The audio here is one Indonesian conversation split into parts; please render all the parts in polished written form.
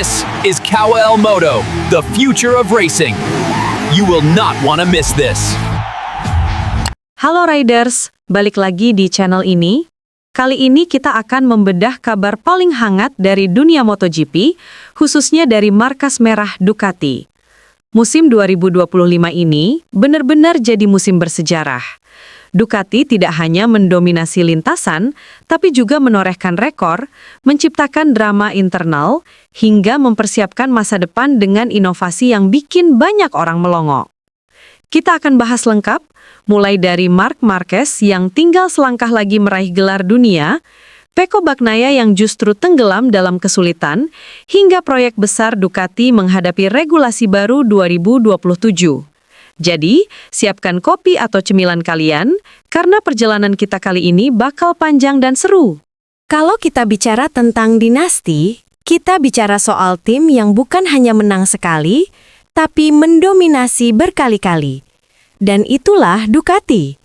This is Kawel Moto, the future of racing. You will not want to miss this. Halo Riders, balik lagi di channel ini. Kali ini kita akan membedah kabar paling hangat dari dunia MotoGP, khususnya dari markas merah Ducati. Musim 2025 ini benar-benar jadi musim bersejarah. Ducati tidak hanya mendominasi lintasan, tapi juga menorehkan rekor, menciptakan drama internal, hingga mempersiapkan masa depan dengan inovasi yang bikin banyak orang melongo. Kita akan bahas lengkap, mulai dari Marc Marquez yang tinggal selangkah lagi meraih gelar dunia, Pecco Bagnaia yang justru tenggelam dalam kesulitan, hingga proyek besar Ducati menghadapi regulasi baru 2027. Jadi, siapkan kopi atau cemilan kalian, karena perjalanan kita kali ini bakal panjang dan seru. Kalau kita bicara tentang dinasti, kita bicara soal tim yang bukan hanya menang sekali, tapi mendominasi berkali-kali. Dan itulah Ducati.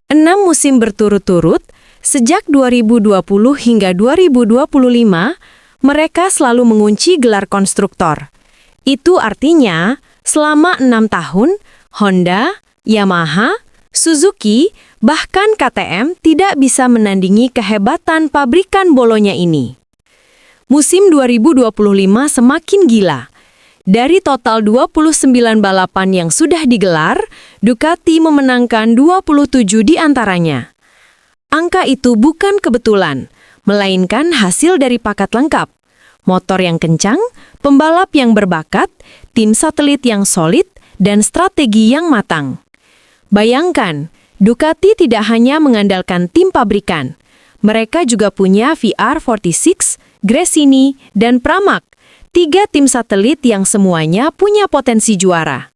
6 musim berturut-turut, sejak 2020 hingga 2025, mereka selalu mengunci gelar konstruktor. Itu artinya, selama 6 tahun, Honda, Yamaha, Suzuki, bahkan KTM tidak bisa menandingi kehebatan pabrikan bolonya ini. Musim 2025 semakin gila. Dari total 29 balapan yang sudah digelar, Ducati memenangkan 27 di antaranya. Angka itu bukan kebetulan, melainkan hasil dari paket lengkap. Motor yang kencang, pembalap yang berbakat, tim satelit yang solid, dan strategi yang matang. Bayangkan, Ducati tidak hanya mengandalkan tim pabrikan. Mereka juga punya VR46, Gresini, dan Pramac, 3 tim satelit yang semuanya punya potensi juara.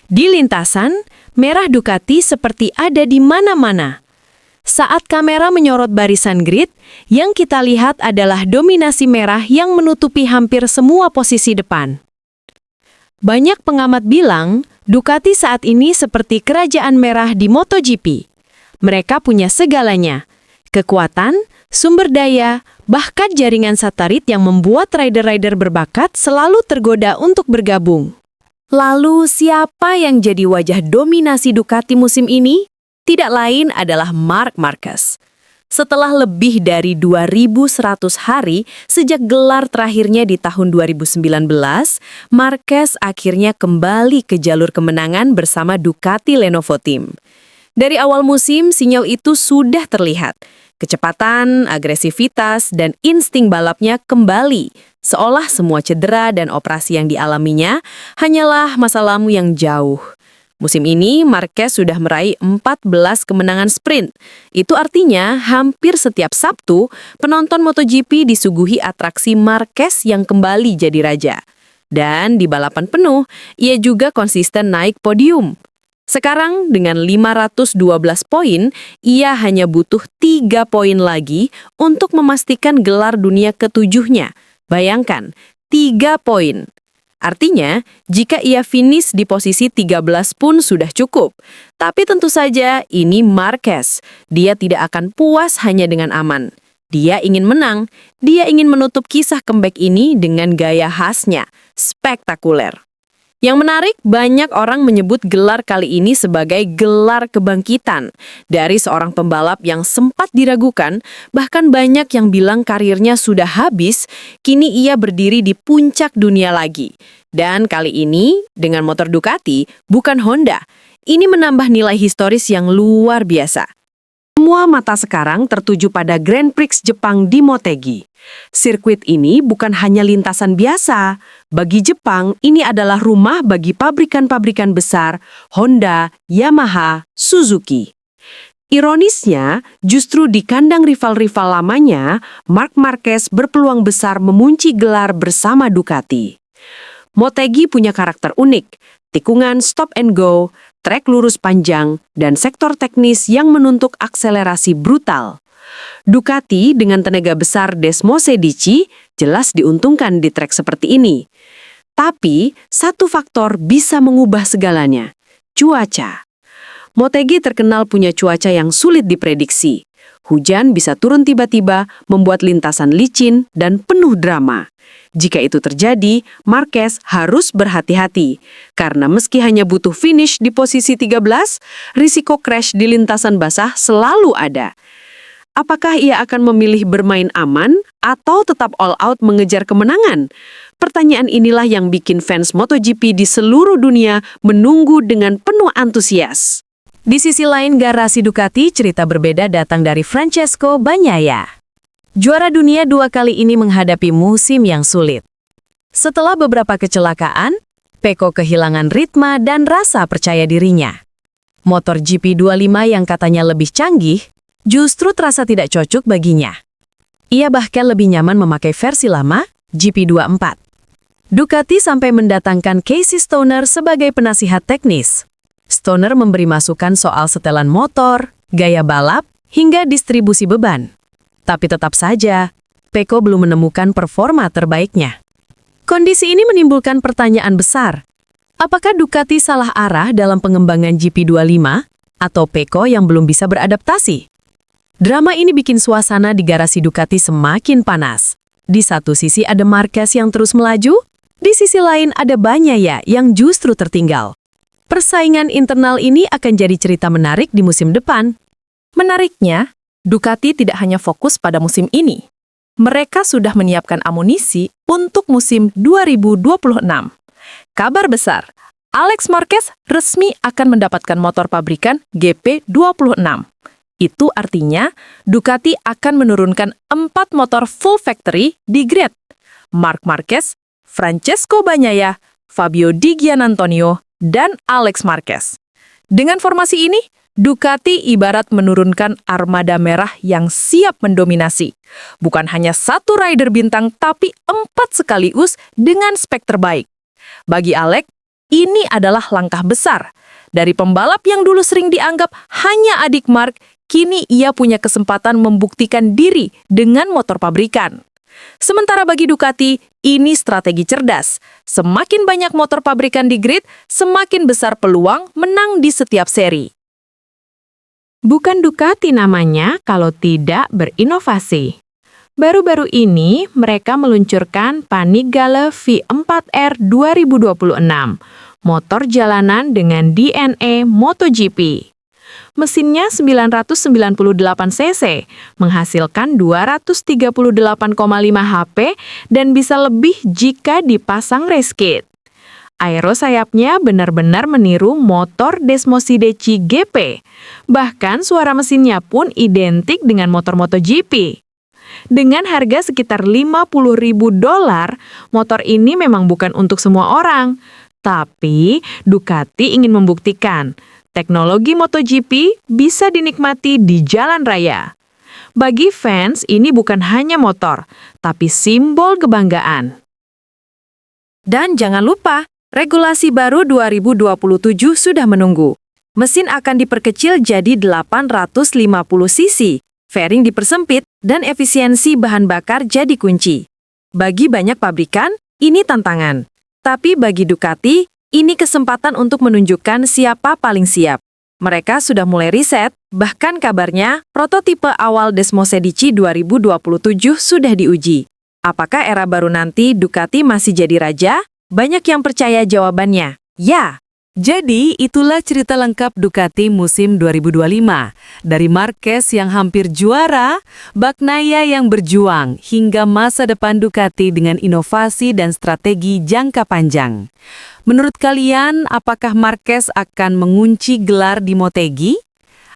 Di lintasan, merah Ducati seperti ada di mana-mana. Saat kamera menyorot barisan grid, yang kita lihat adalah dominasi merah yang menutupi hampir semua posisi depan. Banyak pengamat bilang, Ducati saat ini seperti kerajaan merah di MotoGP. Mereka punya segalanya. Kekuatan, sumber daya, bahkan jaringan satelit yang membuat rider-rider berbakat selalu tergoda untuk bergabung. Lalu siapa yang jadi wajah dominasi Ducati musim ini? Tidak lain adalah Marc Marquez. Setelah lebih dari 2.100 hari sejak gelar terakhirnya di tahun 2019, Marquez akhirnya kembali ke jalur kemenangan bersama Ducati Lenovo Team. Dari awal musim, sinyal itu sudah terlihat. Kecepatan, agresivitas, dan insting balapnya kembali, seolah semua cedera dan operasi yang dialaminya hanyalah masa lalu yang jauh. Musim ini, Marquez sudah meraih 14 kemenangan sprint. Itu artinya, hampir setiap Sabtu, penonton MotoGP disuguhi atraksi Marquez yang kembali jadi raja. Dan di balapan penuh, ia juga konsisten naik podium. Sekarang, dengan 512 poin, ia hanya butuh 3 poin lagi untuk memastikan gelar dunia ke-7-nya. Bayangkan, 3 poin. Artinya, jika ia finish di posisi 13 pun sudah cukup. Tapi tentu saja ini Marquez. Dia tidak akan puas hanya dengan aman. Dia ingin menang. Dia ingin menutup kisah comeback ini dengan gaya khasnya, spektakuler. Yang menarik, banyak orang menyebut gelar kali ini sebagai gelar kebangkitan. Dari seorang pembalap yang sempat diragukan, bahkan banyak yang bilang karirnya sudah habis, kini ia berdiri di puncak dunia lagi. Dan kali ini, dengan motor Ducati, bukan Honda. Ini menambah nilai historis yang luar biasa. Semua mata sekarang tertuju pada Grand Prix Jepang di Motegi. Sirkuit ini bukan hanya lintasan biasa. Bagi Jepang, ini adalah rumah bagi pabrikan-pabrikan besar Honda, Yamaha, Suzuki. Ironisnya, justru di kandang rival-rival lamanya, Marc Marquez berpeluang besar memunci gelar bersama Ducati. Motegi punya karakter unik, tikungan stop and go, trek lurus panjang, dan sektor teknis yang menuntut akselerasi brutal. Ducati dengan tenaga besar Desmose Dici jelas diuntungkan di trek seperti ini. Tapi, satu faktor bisa mengubah segalanya, cuaca. Motegi terkenal punya cuaca yang sulit diprediksi. Hujan bisa turun tiba-tiba, membuat lintasan licin dan penuh drama. Jika itu terjadi, Marquez harus berhati-hati. Karena meski hanya butuh finish di posisi 13, risiko crash di lintasan basah selalu ada. Apakah ia akan memilih bermain aman atau tetap all out mengejar kemenangan? Pertanyaan inilah yang bikin fans MotoGP di seluruh dunia menunggu dengan penuh antusias. Di sisi lain, garasi Ducati, cerita berbeda datang dari Francesco Bagnaia. Juara dunia 2 kali ini menghadapi musim yang sulit. Setelah beberapa kecelakaan, Pecco kehilangan ritme dan rasa percaya dirinya. Motor GP25 yang katanya lebih canggih, justru terasa tidak cocok baginya. Ia bahkan lebih nyaman memakai versi lama, GP24. Ducati sampai mendatangkan Casey Stoner sebagai penasihat teknis. Stoner memberi masukan soal setelan motor, gaya balap, hingga distribusi beban. Tapi tetap saja, Pecco belum menemukan performa terbaiknya. Kondisi ini menimbulkan pertanyaan besar. Apakah Ducati salah arah dalam pengembangan GP25 atau Pecco yang belum bisa beradaptasi? Drama ini bikin suasana di garasi Ducati semakin panas. Di satu sisi ada Marquez yang terus melaju, di sisi lain ada Bagnaia yang justru tertinggal. Persaingan internal ini akan jadi cerita menarik di musim depan. Menariknya, Ducati tidak hanya fokus pada musim ini. Mereka sudah menyiapkan amunisi untuk musim 2026. Kabar besar, Alex Marquez resmi akan mendapatkan motor pabrikan GP26. Itu artinya Ducati akan menurunkan 4 motor full factory di grid. Marc Marquez, Francesco Bagnaia, Fabio Di Giannantonio, dan Alex Marquez. Dengan formasi ini, Ducati ibarat menurunkan armada merah yang siap mendominasi. Bukan hanya satu rider bintang, tapi 4 sekaligus dengan spek terbaik. Bagi Alex, ini adalah langkah besar. Dari pembalap yang dulu sering dianggap hanya adik Marc, kini ia punya kesempatan membuktikan diri dengan motor pabrikan. Sementara bagi Ducati, ini strategi cerdas. Semakin banyak motor pabrikan di grid, semakin besar peluang menang di setiap seri. Bukan Ducati namanya kalau tidak berinovasi. Baru-baru ini mereka meluncurkan Panigale V4R 2026, motor jalanan dengan DNA MotoGP. Mesinnya 998 cc, menghasilkan 238,5 HP dan bisa lebih jika dipasang race kit. Aero sayapnya benar-benar meniru motor Desmoside GP. Bahkan suara mesinnya pun identik dengan motor MotoGP. Dengan harga sekitar $50.000, motor ini memang bukan untuk semua orang. Tapi Ducati ingin membuktikan teknologi MotoGP bisa dinikmati di jalan raya. Bagi fans, ini bukan hanya motor, tapi simbol kebanggaan. Dan jangan lupa, regulasi baru 2027 sudah menunggu. Mesin akan diperkecil jadi 850 cc, fairing dipersempit, dan efisiensi bahan bakar jadi kunci. Bagi banyak pabrikan, ini tantangan. Tapi bagi Ducati, ini kesempatan untuk menunjukkan siapa paling siap. Mereka sudah mulai riset, bahkan kabarnya prototipe awal Desmosedici 2027 sudah diuji. Apakah era baru nanti Ducati masih jadi raja? Banyak yang percaya jawabannya, ya. Jadi, itulah cerita lengkap Ducati musim 2025. Dari Marquez yang hampir juara, Bagnaia yang berjuang, hingga masa depan Ducati dengan inovasi dan strategi jangka panjang. Menurut kalian, apakah Marquez akan mengunci gelar di Motegi?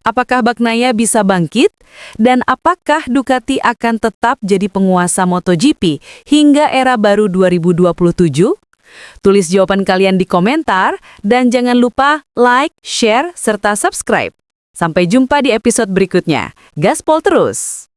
Apakah Bagnaia bisa bangkit? Dan apakah Ducati akan tetap jadi penguasa MotoGP hingga era baru 2027? Tulis jawaban kalian di komentar, dan jangan lupa like, share, serta subscribe. Sampai jumpa di episode berikutnya. Gaspol terus!